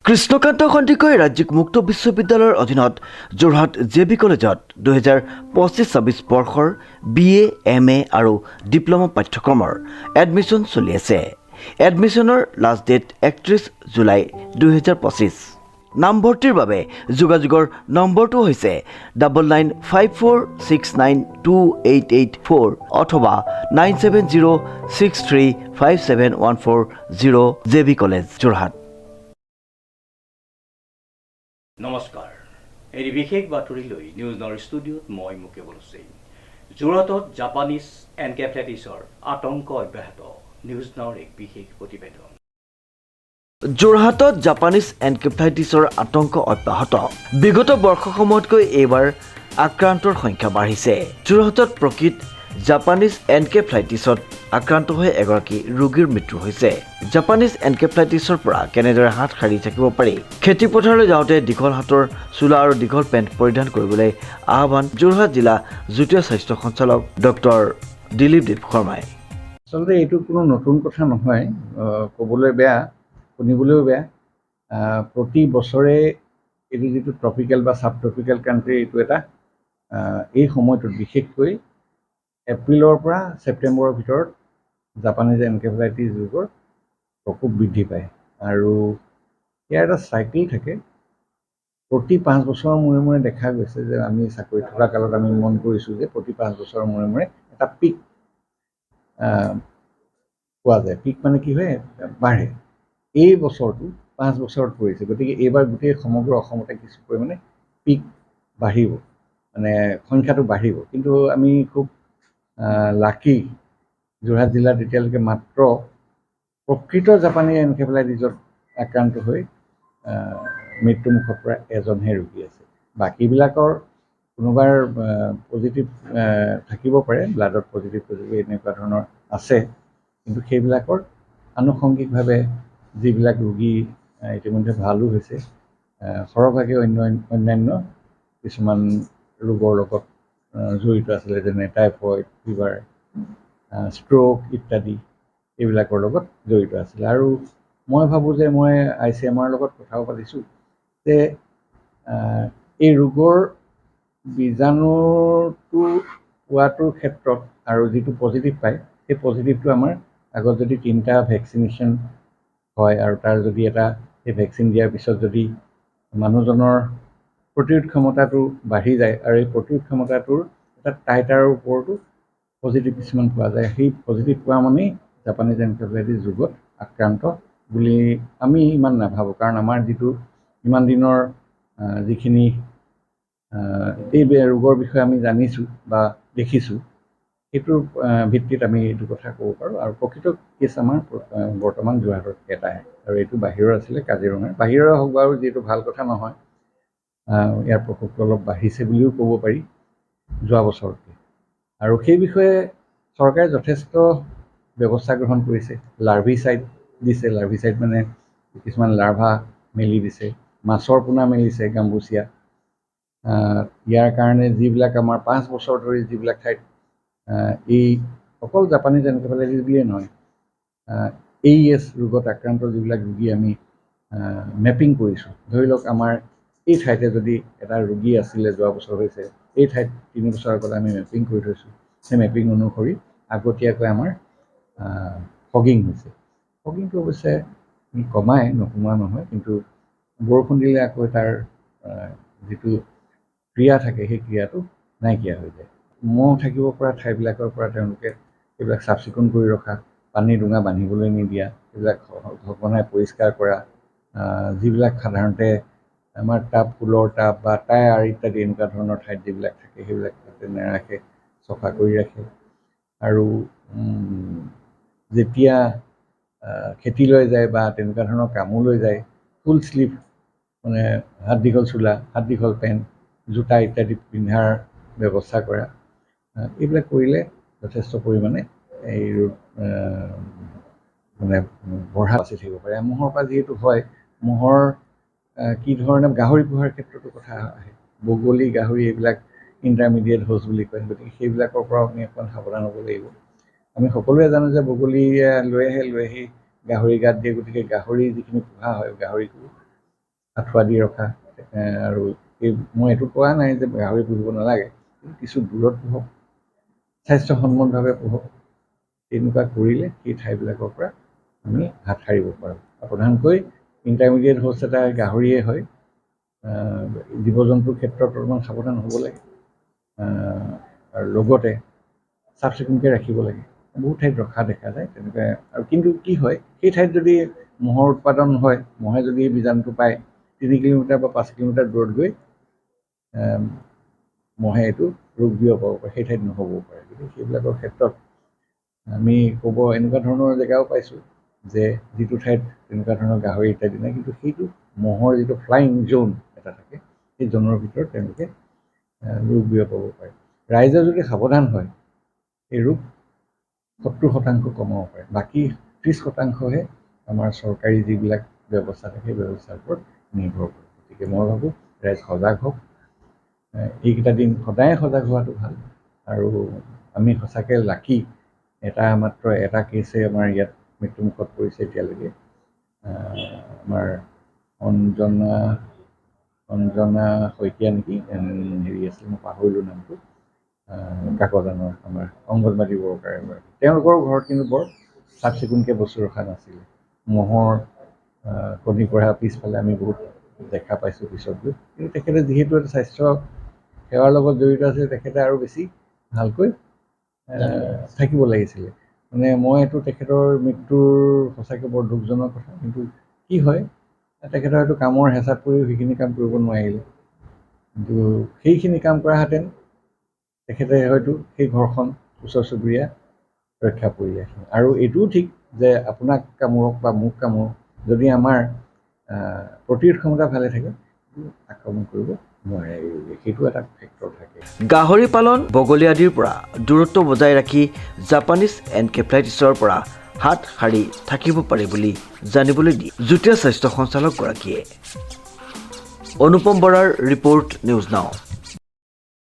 কৃষ্ণকান্ত সন্দিকৈ ৰাজ্যিক মুক্ত বিশ্ববিদ্যালয়ৰ অধীনত যোৰহাট জে.বি. কলেজত 2025-26 বৰ্ষৰ BA, MA আৰু ডিপ্ল'মা পাঠ্যক্ৰমৰ এডমিশ্যন চলি আছে। এডমিশ্যনৰ লাষ্ট ডেট 31 জুলাই 2025। নামভৰ্তিৰ বাবে যোগাযোগৰ নম্বৰটো হৈছে 9954692884 অথবা 9706357140 জে.বি. কলেজ যোৰহাট। নমস্কাৰ, এই বিশেষ বাতৰিলৈ নিউজ নাওৰ ষ্টুডিঅ'ত মই মুকেবল হুছেইন। যোৰহাটত জাপানীজ এনকেফেলাইটিছৰ আতংক অব্যাহত, নিউজ নাওৰ এক বিশেষ প্ৰতিবেদন। যোৰহাটত জাপানীজ এনকেফেলাইটিছৰ আতংক অব্যাহত। বিগত বৰ্ষসমূহতকৈ এইবাৰ আক্ৰান্তৰ সংখ্যা বাঢ়িছে। যোৰহাটত প্ৰকৃত জাপানীজ এনকেফেলাইটিছত আক্ৰান্ত হৈ এগৰাকী ৰোগীৰ মৃত্যু হৈছে। জাপানীজ এনকেফেলাইটিছৰ পৰা কেনেদৰে হাত সাৰি থাকিব পাৰি, খেতিপথাৰলৈ যাওঁতে দীঘল হাতৰ চোলা আৰু দীঘল পেণ্ট পৰিধান কৰিবলৈ আহ্বান যোৰহাট জিলা যুটীয়া স্বাস্থ্য সঞ্চালক ডক্টৰ দিলীপ দেৱ শৰ্মাই। আচলতে এইটো কোনো নতুন কথা নহয়, ক'বলৈ বেয়া, শুনিবলৈও বেয়া। প্ৰতি বছৰে এইটো যিটো ট্ৰপিকেল বা ছাব ট্ৰপিকেল কাণ্ট্ৰি, এইটো এটা এই সময়টোত বিশেষকৈ এপ্ৰিলৰ পৰা ছেপ্টেম্বৰৰ ভিতৰত জাপানীজ এনকেফেলাইটিছ ৰোগৰ প্ৰকোপ বৃদ্ধি পায়। আৰু ইয়াৰ এটা চাইকেল থাকে। প্ৰতি 5 বছৰৰ মূৰে মূৰে দেখা গৈছে যে আমি চাকৰি থকা কালত আমি মন কৰিছোঁ যে প্ৰতি 5 বছৰৰ মূৰে মূৰে এটা পিক পোৱা যায়। পিক মানে কি হয়, বাঢ়ে। এই বছৰটো 5 বছৰত পৰিছে, গতিকে এইবাৰ গোটেই সমগ্ৰ অসমতে কিছু পৰিমাণে পিক বাঢ়িব, মানে সংখ্যাটো বাঢ়িব। কিন্তু আমি খুব লাকি, যোৰহাট জিলাত এতিয়ালৈকে মাত্ৰ প্ৰকৃত জাপানী এনকেফেলাইটিছত আক্ৰান্ত হৈ মৃত্যুমুখত পৰা এজনহে ৰোগী আছে। বাকীবিলাকৰ কোনোবাৰ পজিটিভ থাকিব পাৰে, ব্লাডত পজিটিভ এনেকুৱা ধৰণৰ আছে, কিন্তু সেইবিলাকৰ আনুষংগিকভাৱে যিবিলাক ৰোগী ইতিমধ্যে ভালো হৈছে, সৰহভাগে অন্যান্য কিছুমান ৰোগৰ লগত জড়িত আছিলে, যেনে টাইফইড, ফিভাৰ, ষ্ট্ৰ'ক ইত্যাদি এইবিলাকৰ লগত জড়িত আছিলে। আৰু মই ভাবোঁ যে মই ICMR লগত কথাও পাতিছোঁ যে এই ৰোগৰ বীজাণুটো পোৱাটোৰ ক্ষেত্ৰত আৰু যিটো পজিটিভ পায়, সেই পজিটিভটো আমাৰ আগত যদি 3টা ভেকচিনেশ্যন হয় আৰু তাৰ যদি এটা সেই ভেকচিন দিয়াৰ পিছত যদি মানুহজনৰ প্ৰতিৰোধ ক্ষমতাটো বাঢ়ি যায় আৰু এই প্ৰতিৰোধ ক্ষমতাটোৰ এটা টাইটাৰৰ ওপৰতো পজিটিভ কিছুমান পোৱা যায়, সেই পজিটিভ পোৱা মানেই জাপানীজ এনকেফেলাইটিছ ৰোগত আক্ৰান্ত বুলি আমি ইমান নাভাবোঁ। কাৰণ আমাৰ যিটো ইমান দিনৰ যিখিনি এই ৰোগৰ বিষয়ে আমি জানিছোঁ বা দেখিছোঁ, সেইটোৰ ভিত্তিত আমি এইটো কথা ক'ব পাৰোঁ। আৰু প্ৰকৃত কেছ আমাৰ বৰ্তমান যোৰহাটত এটাহে, আৰু এইটো বাহিৰৰ আছিলে, কাজিৰঙাৰ। বাহিৰৰ হওক বাৰু, যিহেতু ভাল কথা নহয়, ইয়াৰ প্ৰকোপটো অলপ বাঢ়িছে বুলিও ক'ব পাৰি যোৱা বছৰতকৈ। আৰু সেই বিষয়ে চৰকাৰে যথেষ্ট ব্যৱস্থা গ্ৰহণ কৰিছে। লাৰ্ভিচাইড দিছে, লাৰ্ভিচাইড মানে কিছুমান লাৰ্ভা মেলি দিছে, মাছৰ পোনা মেলিছে, গাম্বুচিয়া। ইয়াৰ কাৰণে যিবিলাক আমাৰ 5 বছৰ ধৰি যিবিলাক ঠাইত এই অকল জাপানীজ এনকেফেলাইটিছ বুলিয়ে নহয়, AES ৰোগত আক্ৰান্ত যিবিলাক ৰোগী আমি মেপিং কৰিছোঁ, ধৰি লওক আমাৰ এই ঠাইতে যদি এটা ৰোগী আছিলে, যোৱা বছৰ হৈছে, এই ঠাইত 3 বছৰ আগত আমি মেপিং কৰি থৈছোঁ। সেই মেপিং অনুসৰি আগতীয়াকৈ আমাৰ ফগিং হৈছে। ফগিংটো অৱশ্যে কমাই, নোকোমোৱা নহয়, কিন্তু বৰষুণ দিলে আকৌ তাৰ যিটো ক্ৰিয়া থাকে, সেই ক্ৰিয়াটো নাইকিয়া হৈ যায়। মহ থাকিব পৰা ঠাইবিলাকৰ পৰা তেওঁলোকে এইবিলাক চাফ চিকুণ কৰি ৰখা, পানী ডোঙা বান্ধিবলৈ নিদিয়া, এইবিলাক সঘনাই পৰিষ্কাৰ কৰা, যিবিলাক সাধাৰণতে আমাৰ টাব, ফুলৰ টাব বা টায়াৰ ইত্যাদি এনেকুৱা ধৰণৰ ঠাইত যিবিলাক থাকে, সেইবিলাক তাতে নেৰাখে, চফা কৰি ৰাখে। আৰু যেতিয়া খেতিলৈ যায় বা তেনেকুৱা ধৰণৰ কামলৈ যায়, ফুল শ্লিভ, মানে হাত দীঘল চোলা, হাত দীঘল পেণ্ট, জোতা ইত্যাদি পিন্ধাৰ ব্যৱস্থা কৰা, এইবিলাক কৰিলে যথেষ্ট পৰিমাণে এই ৰোগ মানে বঢ়া বাচি থাকিব পাৰে। মহৰ পৰা যিহেতু হয়, মহৰ কি ধৰণে গাহৰি পোহাৰ ক্ষেত্ৰতো কথা আহে। বগলী, গাহৰি এইবিলাক ইণ্টাৰমিডিয়েট হোষ্ট বুলি কয়, গতিকে সেইবিলাকৰ পৰাও আমি অকণমান সাৱধান হ'ব লাগিব। আমি সকলোৱে জানো যে বগলীয়ে লৈ আহি গাহৰি গাত দিয়ে, গতিকে গাহৰি যিখিনি পোহা হয়, গাহৰিকো আঁঠুৱা দি ৰখা আৰু মই এইটো কোৱা নাই যে গাহৰি পুহিব নালাগে, কিছু দূৰত পোহক, স্বাস্থ্যসন্মতভাৱে পোহক। তেনেকুৱা কৰিলে সেই ঠাইবিলাকৰ পৰা আমি হাত সাৰিব পাৰোঁ। প্ৰধানকৈ ইণ্টাৰমিডিয়েট হোষ্ট এটা গাহৰিয়ে হয়। জীৱ জন্তুৰ ক্ষেত্ৰত অলপমান সাৱধান হ'ব লাগে আৰু লগতে চাফ চিকুণকৈ ৰাখিব লাগে। বহুত ঠাইত ৰখা দেখা যায় তেনেকৈ। আৰু কিন্তু কি হয়, সেই ঠাইত যদি মহৰ উৎপাদন হয়, মহে যদি এই বীজাণুটো পায়, 3 কিলোমিটাৰ বা 5 কিলোমিটাৰ দূৰত গৈ মহে এইটো ৰোগ বিয়পাব পাৰে, সেই ঠাইত নহ'বও পাৰে। গতিকে সেইবিলাকৰ ক্ষেত্ৰত আমি এনেকুৱা ধৰণৰ জেগাও পাইছোঁ যে যিটো ঠাইত তেনেকুৱা ধৰণৰ গাহৰি ইত্যাদি নাই, কিন্তু সেইটো মহৰ যিটো ফ্লাইং জ'ন এটা থাকে, সেই জ'নৰ ভিতৰত তেওঁলোকে ৰোগ বিয়পাব পাৰে। ৰাইজে যদি সাৱধান হয়, এই ৰোগ 70% কমাব পাৰে। বাকী 30%হে আমাৰ চৰকাৰী যিবিলাক ব্যৱস্থা থাকে সেই ব্যৱস্থাৰ ওপৰত নিৰ্ভৰ কৰে। গতিকে মই ভাবোঁ ৰাইজ সজাগ হওক, এইকেইটা দিন সদায় সজাগ হোৱাটো ভাল। আৰু আমি সঁচাকৈ লাকি, মাত্ৰ এটা কেছে আমাৰ ইয়াত মৃত্যুমুখত পৰিছে এতিয়ালৈকে। আমাৰ অঞ্জনা শইকীয়া নেকি, হেৰি আছিল, মই পাহৰিলোঁ নামটো, কাকজানৰ আমাৰ অংগনবাদী ৱৰ্কাৰ এগৰাকী। তেওঁলোকৰ ঘৰত কিন্তু বৰ চাফ চিকুণকৈ বস্তু ৰখা নাছিলে। মহৰ কণী পৰা পিছফালে আমি বহুত দেখা পাইছোঁ পিছত গৈ। কিন্তু তেখেতে যিহেতু এটা স্বাস্থ্য সেৱাৰ লগত জড়িত আছে, তেখেতে আৰু বেছি ভালকৈ থাকিব লাগিছিলে। মানে মই এইটো তেখেতৰ মৃত্যুৰ সঁচাকৈ বৰ দুখজনক কথা। কিন্তু কি হয়, তেখেতৰ হয়তো কামৰ হেঁচাত পৰিও সেইখিনি কাম কৰিব নোৱাৰিলে। কিন্তু সেইখিনি কাম কৰাহেঁতেন তেখেতে হয়তো সেই ঘৰখন, ওচৰ চুবুৰীয়া ৰক্ষা পৰিলে। আৰু এইটোও ঠিক যে আপোনাক কামোৰক বা মোক কামোৰক, যদি আমাৰ প্ৰতিৰোধ ক্ষমতা ভালে থাকে, আক্ৰমণ কৰিব নোৱাৰে। সেইটো এটা ফেক্টৰ থাকে। গাহৰি পালন, বগলী আদিৰ পৰা দূৰত্ব বজাই ৰাখি জাপানীজ এনকেফেলাইটিছৰ পৰা হাত সাৰি থাকিব পাৰি বুলি জানিবলৈ দিয়ে যুটীয়া স্বাস্থ্য সঞ্চালকগৰাকীয়ে। অনুপম বৰাৰ ৰিপৰ্ট, নিউজ নাও।